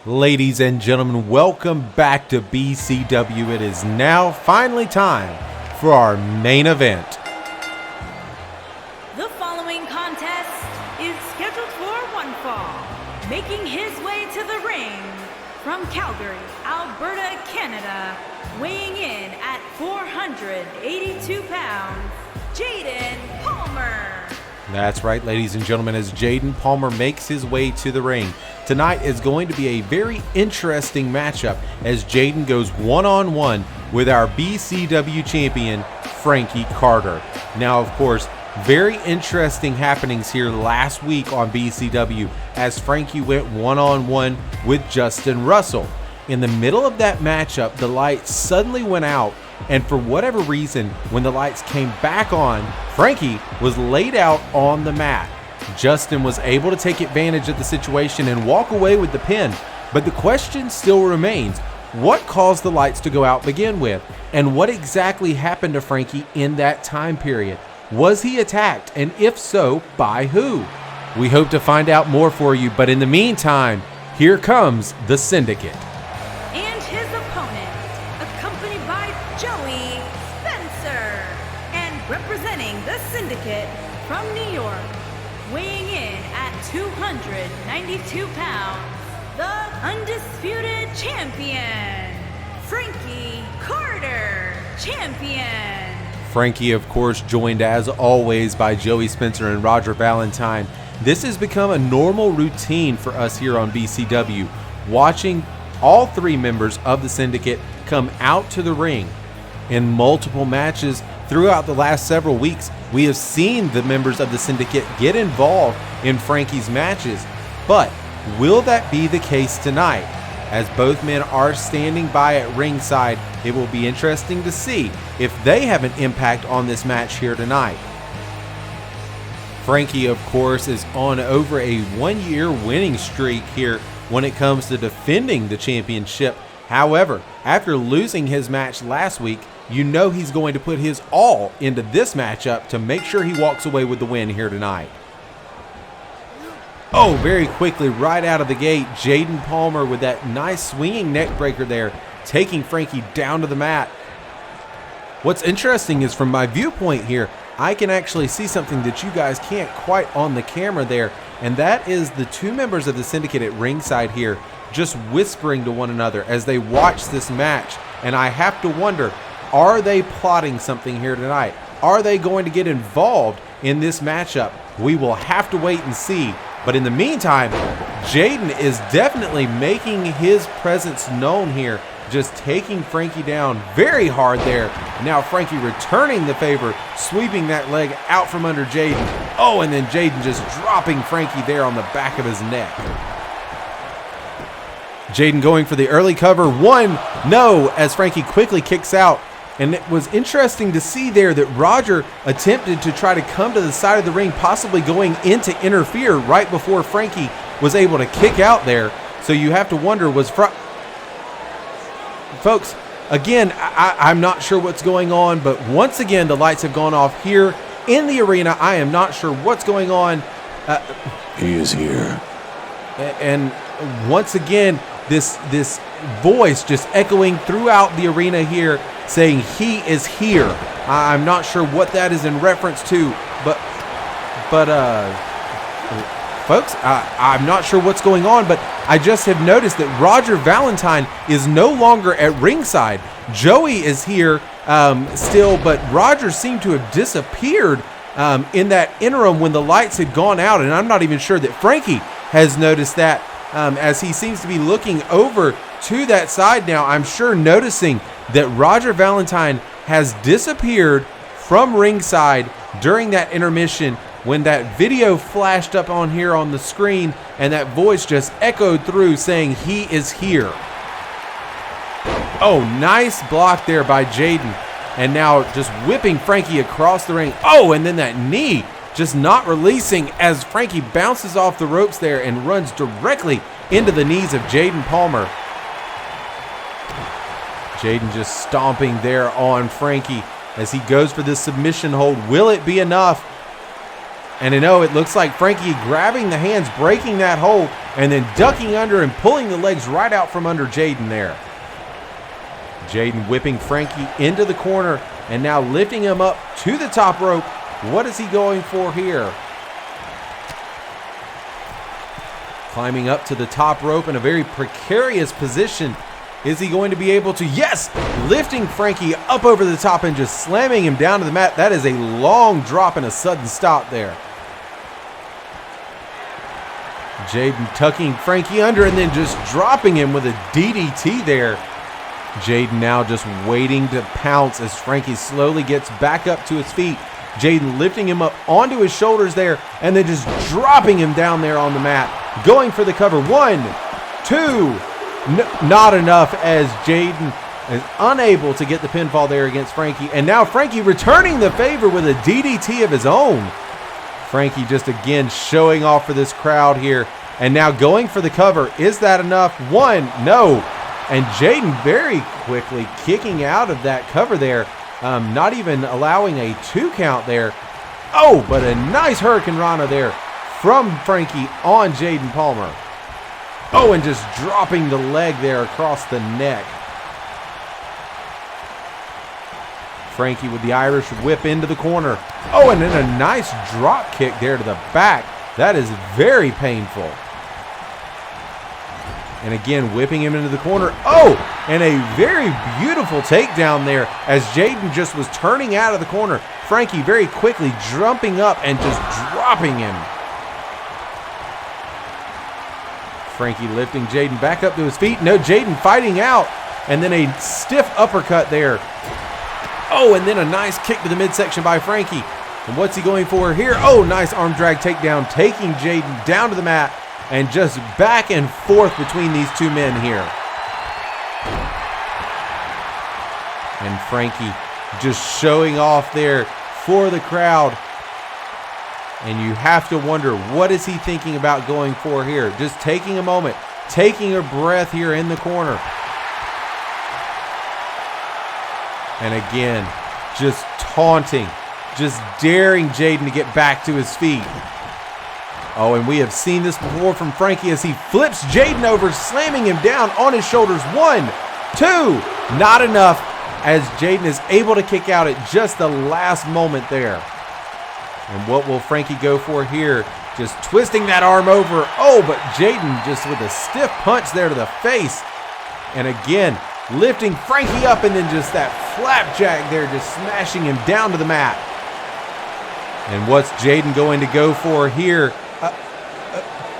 Ladies and gentlemen, welcome back to BCW. It is now finally time for our main event. The following contest is scheduled for one fall. Making his way to the ring from Calgary, Alberta, Canada, weighing in at 482 pounds, Jaden Palmer. That's right, ladies and gentlemen, as Jaden Palmer makes his way to the ring. Tonight is going to be a very interesting matchup as Jaden goes one-on-one with our BCW champion, Frankie Carter. Now, of course, very interesting happenings here last week on BCW as Frankie went one-on-one with Justin Russell. In the middle of that matchup, the lights suddenly went out, and for whatever reason, when the lights came back on, Frankie was laid out on the mat. Justin was able to take advantage of the situation and walk away with the pin, but the question still remains, what caused the lights to go out to begin with? And what exactly happened to Frankie in that time period? Was he attacked, and if so, by who? We hope to find out more for you, but in the meantime, here comes the Syndicate. And his opponent, accompanied by Joey Spencer, and representing the Syndicate from New York, weighing in at 292 pounds, the undisputed champion, Frankie Carter, champion. Frankie, of course, joined as always by Joey Spencer and Roger Valentine. This has become a normal routine for us here on BCW, watching all three members of the Syndicate come out to the ring. In multiple matches throughout the last several weeks, we have seen the members of the Syndicate get involved in Frankie's matches. But will that be the case tonight? As both men are standing by at ringside, it will be interesting to see if they have an impact on this match here tonight. Frankie, of course, is on over a one-year winning streak here when it comes to defending the championship. However, after losing his match last week, you know he's going to put his all into this matchup to make sure he walks away with the win here tonight. Oh, very quickly, right out of the gate, Jaden Palmer with that nice swinging neck breaker there, taking Frankie down to the mat. What's interesting is from my viewpoint here, I can actually see something that you guys can't quite on the camera there, and that is the two members of the Syndicate at ringside here just whispering to one another as they watch this match. And I have to wonder, are they plotting something here tonight? Are they going to get involved in this matchup? We will have to wait and see. But in the meantime, Jaden is definitely making his presence known here, just taking Frankie down very hard there. Now Frankie returning the favor, sweeping that leg out from under Jaden. Oh, and then Jaden just dropping Frankie there on the back of his neck. Jaden going for the early cover. One, no, as Frankie quickly kicks out. And it was interesting to see there that Roger attempted to try to come to the side of the ring, possibly going in to interfere right before Frankie was able to kick out there. So you have to wonder, folks, again, I'm not sure what's going on, but once again, the lights have gone off here in the arena. I am not sure what's going on. He is here. And once again, this voice just echoing throughout the arena here, saying he is here. I'm not sure what that is in reference to, but folks, I'm not sure what's going on, but I just have noticed that Roger Valentine is no longer at ringside. Joey is here still, but Roger seemed to have disappeared in that interim when the lights had gone out, and I'm not even sure that Frankie has noticed that as he seems to be looking over to that side now. I'm sure noticing that Roger Valentine has disappeared from ringside during that intermission when that video flashed up on here on the screen and that voice just echoed through saying he is here. Oh, nice block there by Jaden. And now just whipping Frankie across the ring. Oh, and then that knee just not releasing as Frankie bounces off the ropes there and runs directly into the knees of Jaden Palmer. Jaden just stomping there on Frankie as he goes for this submission hold. Will it be enough? And it looks like Frankie grabbing the hands, breaking that hold, and then ducking under and pulling the legs right out from under Jaden there. Jaden whipping Frankie into the corner and now lifting him up to the top rope. What is he going for here? Climbing up to the top rope in a very precarious position. Is he going to be able to? Yes! Lifting Frankie up over the top and just slamming him down to the mat. That is a long drop and a sudden stop there. Jaden tucking Frankie under and then just dropping him with a DDT there. Jaden now just waiting to pounce as Frankie slowly gets back up to his feet. Jaden lifting him up onto his shoulders there and then just dropping him down there on the mat. Going for the cover. 1, 2. Not enough as Jaden is unable to get the pinfall there against Frankie. And now Frankie returning the favor with a DDT of his own. Frankie just again showing off for this crowd here. And now going for the cover. Is that enough? 1, no. And Jaden very quickly kicking out of that cover there. Not even allowing a 2 count there. Oh, but a nice Hurricane Rana there from Frankie on Jaden Palmer. Oh, and just dropping the leg there across the neck. Frankie with the Irish whip into the corner. Oh, and then a nice drop kick there to the back. That is very painful. And again, whipping him into the corner. Oh, and a very beautiful takedown there as Jaden just was turning out of the corner. Frankie very quickly jumping up and just dropping him. Frankie lifting Jaden back up to his feet. No, Jaden fighting out. And then a stiff uppercut there. Oh, and then a nice kick to the midsection by Frankie. And what's he going for here? Oh, nice arm drag takedown, taking Jaden down to the mat and just back and forth between these two men here. And Frankie just showing off there for the crowd. And you have to wonder, what is he thinking about going for here? Just taking a moment, taking a breath here in the corner. And again, just taunting, just daring Jaden to get back to his feet. Oh, and we have seen this before from Frankie as he flips Jaden over, slamming him down on his shoulders. 1, 2, not enough as Jaden is able to kick out at just the last moment there. And what will Frankie go for here? Just twisting that arm over. Oh, but Jaden just with a stiff punch there to the face. And again, lifting Frankie up and then just that flapjack there, just smashing him down to the mat. And what's Jaden going to go for here?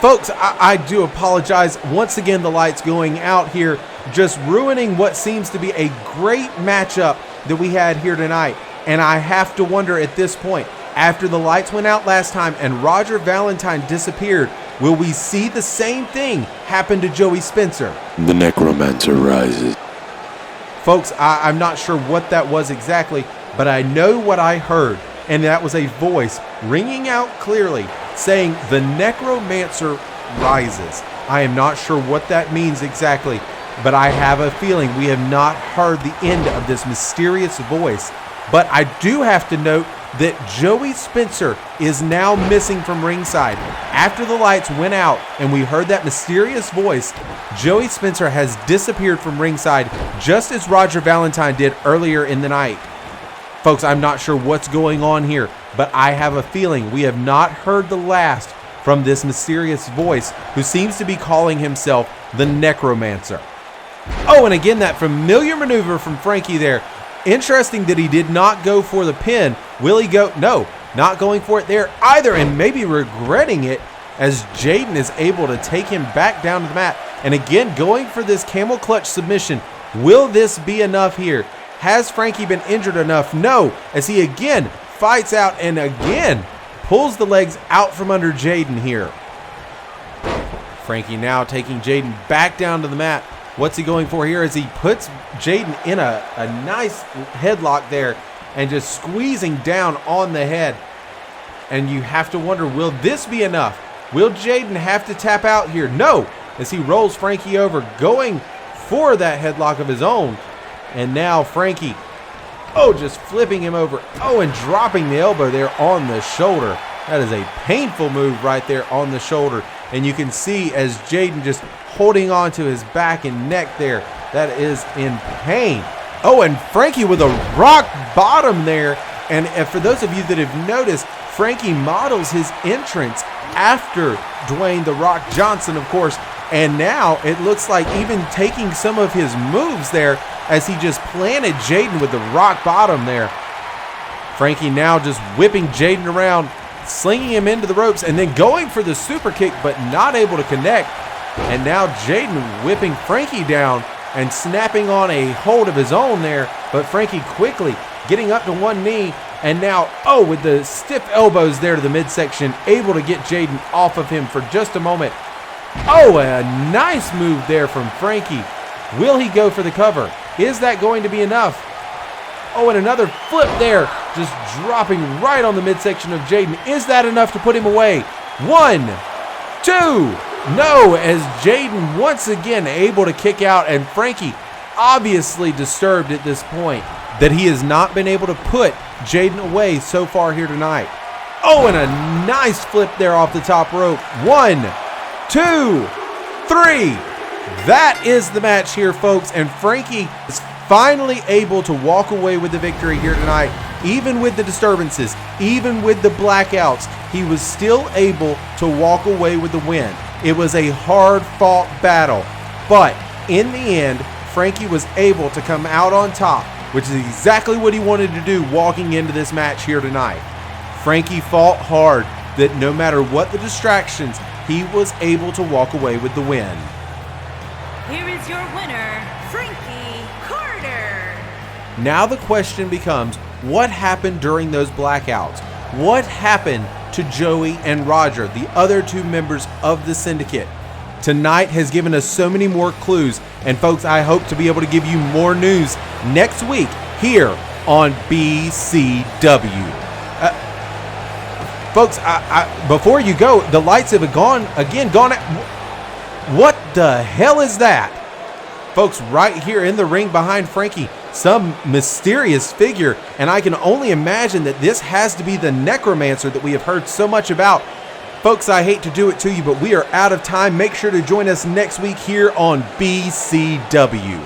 Folks, I do apologize. Once again, the lights going out here, just ruining what seems to be a great matchup that we had here tonight. And I have to wonder at this point, after the lights went out last time and Roger Valentine disappeared, will we see the same thing happen to Joey Spencer? The necromancer rises. Folks, I'm not sure what that was exactly, but I know what I heard, and that was a voice ringing out clearly saying the necromancer rises. I am not sure what that means exactly, but I have a feeling we have not heard the end of this mysterious voice. But I do have to note that Joey Spencer is now missing from ringside. After the lights went out and we heard that mysterious voice, Joey Spencer has disappeared from ringside just as Roger Valentine did earlier in the night. Folks, I'm not sure what's going on here, but I have a feeling we have not heard the last from this mysterious voice who seems to be calling himself the Necromancer. Oh, and again, that familiar maneuver from Frankie there. Interesting that he did not go for the pin. Will he go? No, not going for it there either, and maybe regretting it as Jaden is able to take him back down to the mat. And again, going for this camel clutch submission. Will this be enough here? Has Frankie been injured enough? No, as he again fights out and again pulls the legs out from under Jaden here. Frankie now taking Jaden back down to the mat. What's he going for here as he puts Jaden in a nice headlock there and just squeezing down on the head. And you have to wonder, will this be enough? Will Jaden have to tap out here? No, as he rolls Frankie over, going for that headlock of his own. And now Frankie, oh, just flipping him over. Oh, and dropping the elbow there on the shoulder. That is a painful move right there on the shoulder. And you can see as Jaden just holding on to his back and neck there. That is in pain. Oh, and Frankie with a rock bottom there. And for those of you that have noticed, Frankie models his entrance after Dwayne "The Rock" Johnson, of course. And now it looks like even taking some of his moves there as he just planted Jaden with the rock bottom there. Frankie now just whipping Jaden around, slinging him into the ropes, and then going for the super kick, but not able to connect. And now Jaden whipping Frankie down and snapping on a hold of his own there, but Frankie quickly getting up to one knee, and now, oh, with the stiff elbows there to the midsection, able to get Jaden off of him for just a moment. Oh, a nice move there from Frankie. Will he go for the cover? Is that going to be enough? Oh, and another flip there, just dropping right on the midsection of Jaden. Is that enough to put him away? 1, 2, no, as Jaden once again able to kick out, and Frankie obviously disturbed at this point that he has not been able to put Jaden away so far here tonight. Oh, and a nice flip there off the top rope. 1, 2, 3. That is the match here, folks, and Frankie is finally able to walk away with the victory here tonight. Even with the disturbances, even with the blackouts, he was still able to walk away with the win. It was a hard-fought battle, but in the end, Frankie was able to come out on top, which is exactly what he wanted to do walking into this match here tonight. Frankie fought hard, that no matter what the distractions, he was able to walk away with the win. Here is your winner, Frankie Carter. Now the question becomes, what happened during those blackouts? What happened to Joey and Roger, the other two members of the syndicate? Tonight has given us so many more clues, and folks, I hope to be able to give you more news next week here on BCW. Folks, before you go, the lights have gone out. What the hell is that? Folks, right here in the ring behind Frankie, some mysterious figure, and I can only imagine that this has to be the necromancer that we have heard so much about. Folks, I hate to do it to you, but we are out of time. Make sure to join us next week here on BCW.